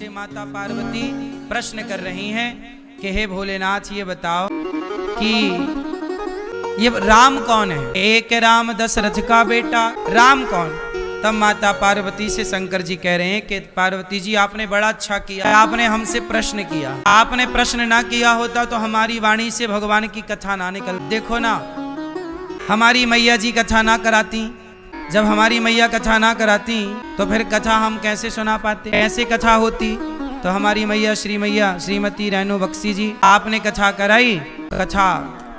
से माता पार्वती प्रश्न कर रही हैं कि हे भोलेनाथ ये बताओ कि ये राम कौन है? एक राम दशरथ का बेटा, राम कौन? तब माता पार्वती से शंकर जी कह रहे हैं कि पार्वती जी आपने बड़ा अच्छा किया, आपने हमसे प्रश्न किया। आपने प्रश्न ना किया होता तो हमारी वाणी से भगवान की कथा ना निकल। देखो ना, हमारी मैया जी कथा ना कराती, जब हमारी मैया कथा ना कराती तो फिर कथा हम कैसे सुना पाते? ऐसे कथा होती तो हमारी मैया श्रीमती रेणु बख्शी जी आपने कथा कराई, कथा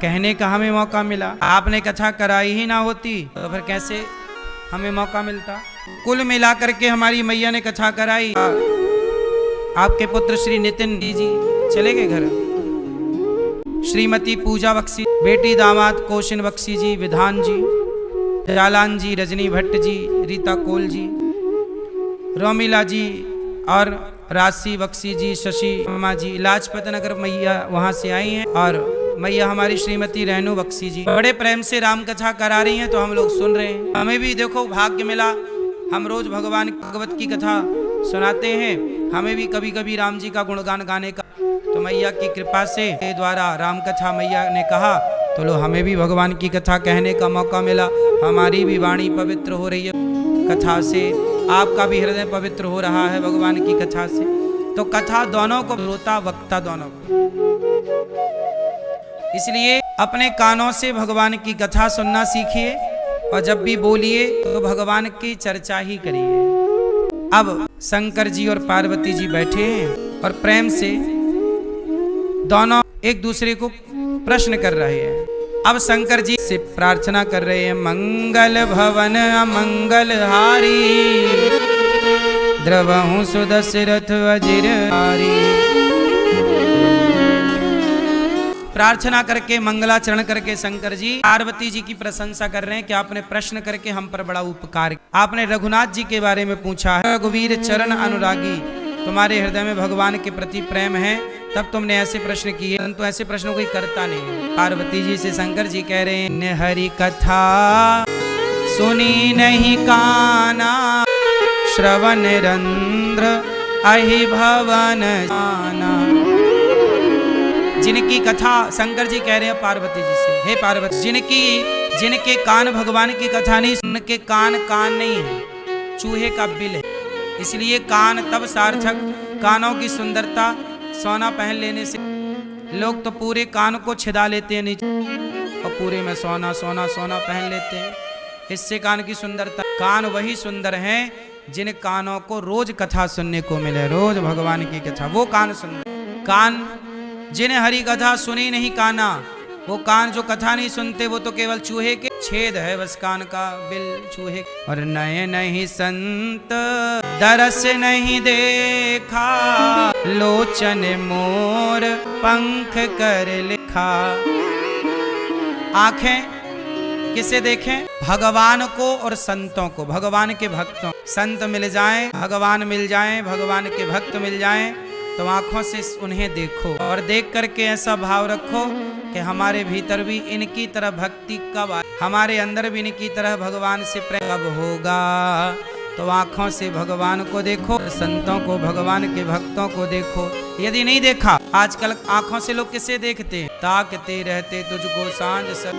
कहने का हमें मौका मिला। आपने कथा कराई ही ना होती तो फिर कैसे हमें मौका मिलता? कुल मिलाकर के हमारी मैया ने कथा कराई। आपके पुत्र श्री नितिन जी चले गए घर, श्रीमती पूजा बख्शी, बेटी दामाद कौशिन बख्शी जी, विधान जी, जालान जी, रजनी भट्ट जी, रीता कोल जी, रोमिला जी और राशि बख्शी जी, शशि मामा जी, लाजपत नगर मैया वहाँ से आई हैं और मैया हमारी श्रीमती रेणु बख्शी जी बड़े प्रेम से राम कथा करा रही हैं तो हम लोग सुन रहे हैं। हमें भी देखो भाग्य मिला, हम रोज भगवान भगवत की कथा सुनाते हैं, हमें भी कभी कभी राम जी का गुणगान गाने का, तो मैया की कृपा से द्वारा राम कथा मैया ने कहा तो लो हमें भी भगवान की कथा कहने का मौका मिला। हमारी भी वाणी पवित्र हो रही है कथा से, आपका भी हृदय पवित्र हो रहा है भगवान की कथा से। तो कथा दोनों को, श्रोता वक्ता दोनों को, इसलिए अपने कानों से भगवान की कथा सुनना सीखिए और जब भी बोलिए तो भगवान की चर्चा ही करिए। अब शंकर जी और पार्वती जी बैठे हैं और प्रेम से दोनों एक दूसरे को प्रश्न कर रहे हैं। अब शंकर जी से प्रार्थना कर रहे हैं, मंगल भवन अमंगल हारी, द्रवहु सुदशरथ अजिर हारी। प्रार्थना करके मंगलाचरण करके शंकर जी पार्वती जी की प्रशंसा कर रहे हैं कि आपने प्रश्न करके हम पर बड़ा उपकार, आपने रघुनाथ जी के बारे में पूछा है, रघुवीर चरण अनुरागी, तुम्हारे हृदय में भगवान के प्रति प्रेम है तब तुमने ऐसे प्रश्न किए, परंतु ऐसे प्रश्नों कोई करता नहीं। पार्वती जी से शंकर जी कह रहे हैं, हरि कथा सुनी नहीं काना, श्रवण रंध्र अहि भवन जाना। जिनकी कथा, शंकर जी कह रहे हैं पार्वती जी से, हे पार्वती, जिनके कान भगवान की कथा नहीं, उनके कान नहीं है, चूहे का बिल है। इसलिए कान तब सार्थक, कानों की सुंदरता, सोना पहन लेने से लोग तो पूरे कान को छिदा लेते हैं नीचे और पूरे में सोना पहन लेते हैं, इससे कान की सुंदरता। कान वही सुंदर हैं जिन कानों को रोज कथा सुनने को मिले, रोज भगवान की कथा, वो कान सुंदर। कान जिन्हें हरि कथा सुनी नहीं काना, वो कान जो कथा नहीं सुनते वो तो केवल चूहे के छेद है बस, कान का बिल चूहे। और नए नहीं संत दरस नहीं देखा, लोचन मोर पंख कर लिखा। आंखें किसे देखें? भगवान को और संतों को, भगवान के भक्तों। संत मिल जाएं, भगवान मिल जाएं, भगवान के भक्त मिल जाएं तो आंखों से उन्हें देखो और देख करके ऐसा भाव रखो कि हमारे भीतर भी इनकी तरह भक्ति कब आए, हमारे अंदर भी इनकी तरह भगवान से प्रेम कब होगा। तो आंखों से भगवान को देखो, संतों को, भगवान के भक्तों को देखो। यदि नहीं देखा, आजकल आंखों से लोग किसे देखते हैं? ताकते रहते तुझको सांझ सब।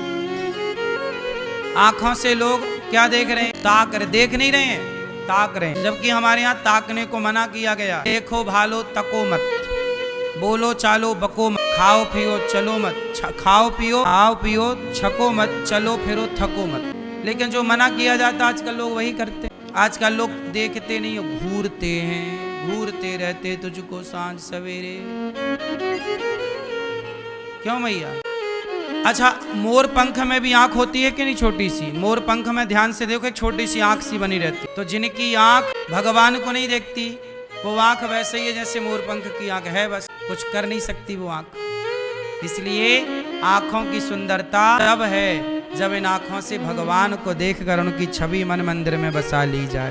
आंखों से लोग क्या देख रहे हैं? देख नहीं रहे हैं, ताक रहे हैं, जबकि हमारे यहाँ ताकने को मना किया गया। देखो भालो तको मत, बोलो चालो बको मत, खाओ पियो चलो मत, खाओ पियो छको मत, चलो फिरो थको मत। लेकिन जो मना किया जाता आजकल लोग वही करते। आजकल लोग देखते नहीं, घूरते हैं, घूरते रहते तुझको सांझ सवेरे। क्यों मैया? अच्छा, मोर पंख में भी आंख होती है कि नहीं? छोटी सी मोर पंख में ध्यान से देखो, एक छोटी सी आंख सी बनी रहती। तो जिनकी आंख भगवान को नहीं देखती, वो आंख वैसे ही है जैसे मोर पंख की आंख है, बस कुछ कर नहीं सकती वो आंख। इसलिए आंखों की सुंदरता तब है जब इन आंखों से भगवान को देखकर उनकी छवि मन मंदिर में बसा ली जाए।